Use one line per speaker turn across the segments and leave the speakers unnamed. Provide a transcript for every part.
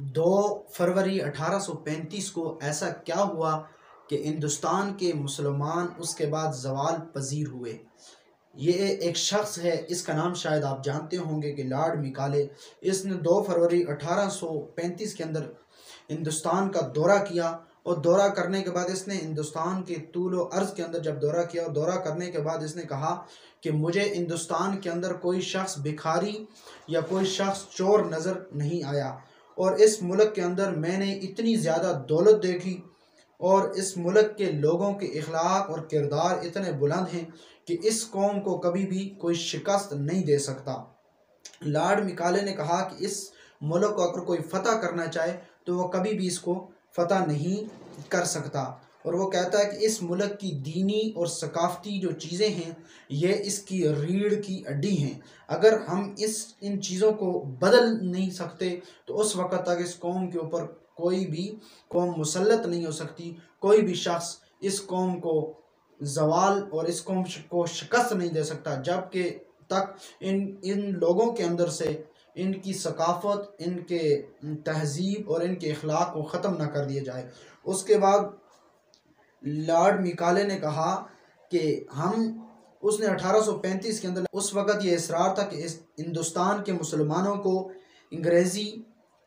2 फरवरी 1835 को ऐसा क्या हुआ कि हिंदुस्तान के मुसलमान उसके बाद ज़वाल पजीर हुए। ये एक शख्स है, इसका नाम शायद आप जानते होंगे कि लॉर्ड मेकाले। इसने 2 फरवरी 1835 के अंदर हिंदुस्तान का दौरा किया और दौरा करने के बाद इसने हिंदुस्तान के तूल व अर्ज़ के अंदर जब दौरा किया और दौरा करने के बाद इसने कहा कि मुझे हिंदुस्तान के अंदर कोई शख्स भिखारी या कोई शख्स चोर नज़र नहीं आया और इस मुल्क के अंदर मैंने इतनी ज़्यादा दौलत देखी और इस मुल्क के लोगों के अखलाक और किरदार इतने बुलंद हैं कि इस कौम को कभी भी कोई शिकस्त नहीं दे सकता। लॉर्ड मेकाले ने कहा कि इस मुल्क को अगर कोई फ़तह करना चाहे तो वह कभी भी इसको फ़तह नहीं कर सकता। और वो कहता है कि इस मुल्क की दीनी और सकाफ़ती जो चीज़ें हैं ये इसकी रीढ़ की हड्डी हैं। अगर हम इन चीज़ों को बदल नहीं सकते तो उस वक़्त तक इस कौम के ऊपर कोई भी कौम मुसल्लत नहीं हो सकती, कोई भी शख्स इस कौम को ज़वाल और इस कौम को शिकस्त नहीं दे सकता जबकि तक इन लोगों के अंदर से इनकी सकाफ़त, इनके तहज़ीब और इनके अखलाक को ख़त्म ना कर दिया जाए। उसके बाद लॉर्ड मेकाले ने कहा कि उसने 1835 के अंदर उस वक़्त ये इसरार था कि इस हिंदुस्तान के मुसलमानों को अंग्रेज़ी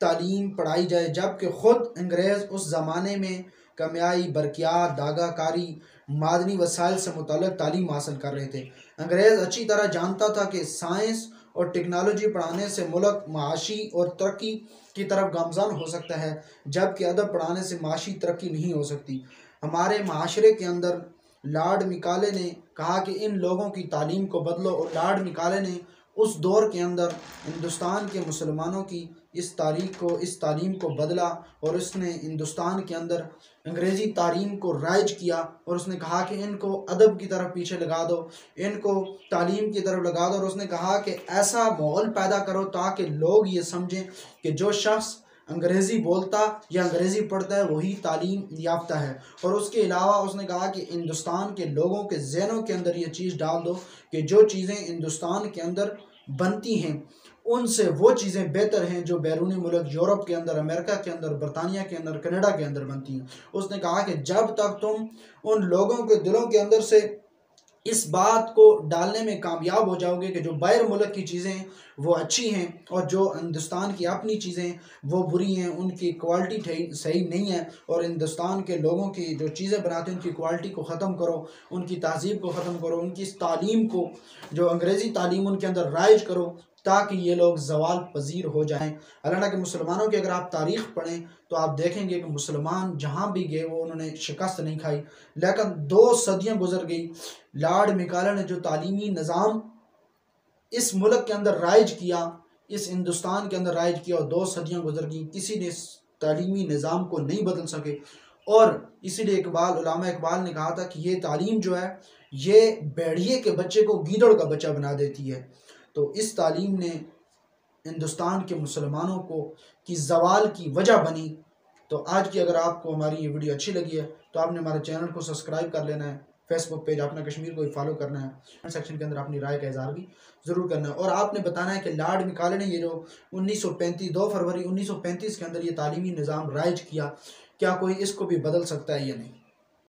तालीम पढ़ाई जाए, जबकि ख़ुद अंग्रेज़ उस ज़माने में कमियाई, बरकियात, दागाकारी, मादनी वसाइल से मुतल्लिक़ तालीम हासिल कर रहे थे। अंग्रेज़ अच्छी तरह जानता था कि साइंस और टेक्नोलॉजी पढ़ाने से मुल्क माशी और तरक्की की तरफ गामज़न हो सकता है, जबकि अदब पढ़ाने से माशी तरक्की नहीं हो सकती। हमारे माशरे के अंदर लॉर्ड मेकाले ने कहा कि इन लोगों की तालीम को बदलो और लॉर्ड मेकाले ने उस दौर के अंदर हिंदुस्तान के मुसलमानों की इस तालीम को बदला और उसने हिंदुस्तान के अंदर अंग्रेज़ी तालीम को राइज किया और उसने कहा कि इनको अदब की तरफ पीछे लगा दो, इनको तालीम की तरफ लगा दो। और उसने कहा कि ऐसा माहौल पैदा करो ताकि लोग ये समझें कि जो शख्स अंग्रेज़ी बोलता या अंग्रेज़ी पढ़ता है वही तालीम याफ्ता है। और उसके अलावा उसने कहा कि हिंदुस्तान के लोगों के ज़हनों के अंदर ये चीज़ डाल दो कि जो चीज़ें हिंदुस्तान के अंदर बनती हैं उनसे वो चीज़ें बेहतर हैं जो बैरूनी मुल्क यूरोप के अंदर, अमेरिका के अंदर, बरतानिया के अंदर, कनाडा के अंदर बनती हैं। उसने कहा कि जब तक तुम उन लोगों के दिलों के अंदर से इस बात को डालने में कामयाब हो जाओगे कि जो बाहर मुल्क की चीज़ें वो अच्छी हैं और जो हिंदुस्तान की अपनी चीज़ें वो बुरी हैं, उनकी क्वालिटी सही नहीं है, और हिंदुस्तान के लोगों की जो चीज़ें बनाते हैं उनकी क्वालिटी को ख़त्म करो, उनकी तहज़ीब को ख़त्म करो, उनकी इस तालीम को, जो अंग्रेज़ी तालीम उनके अंदर राइज करो ताकि ये लोग ज़वाल पजीर हो जाएं। हालांकि कि मुसलमानों की अगर आप तारीख़ पढ़ें तो आप देखेंगे कि मुसलमान जहाँ भी गए वो उन्होंने शिकस्त नहीं खाई, लेकिन 2 सदियाँ गुजर गई। लॉर्ड मेकाले ने जो तालीमी निज़ाम इस मुल्क के अंदर राइज किया, इस हिंदुस्तान के अंदर राइज किया, और 2 सदियाँ गुजर गई, किसी ने इस तालीमी निज़ाम को नहीं बदल सके। और इसीलिए उलामा इकबाल ने कहा था कि ये तालीम जो है ये भेड़िए के बच्चे को गीदड़ का बच्चा बना देती है। तो इस तालीम ने हिंदुस्तान के मुसलमानों को की ज़वाल की वजह बनी। तो आज की अगर आपको हमारी ये वीडियो अच्छी लगी है तो आपने हमारे चैनल को सब्सक्राइब कर लेना है, फेसबुक पेज अपना कश्मीर को फॉलो करना है, कमेंट सेक्शन के अंदर अपनी राय का इज़हार भी ज़रूर करना है, और आपने बताना है कि लॉर्ड मेकाले ने ये जो 2 फरवरी 1935 के अंदर ये तालीमी निज़ाम राइज किया, क्या कोई इसको भी बदल सकता है या नहीं।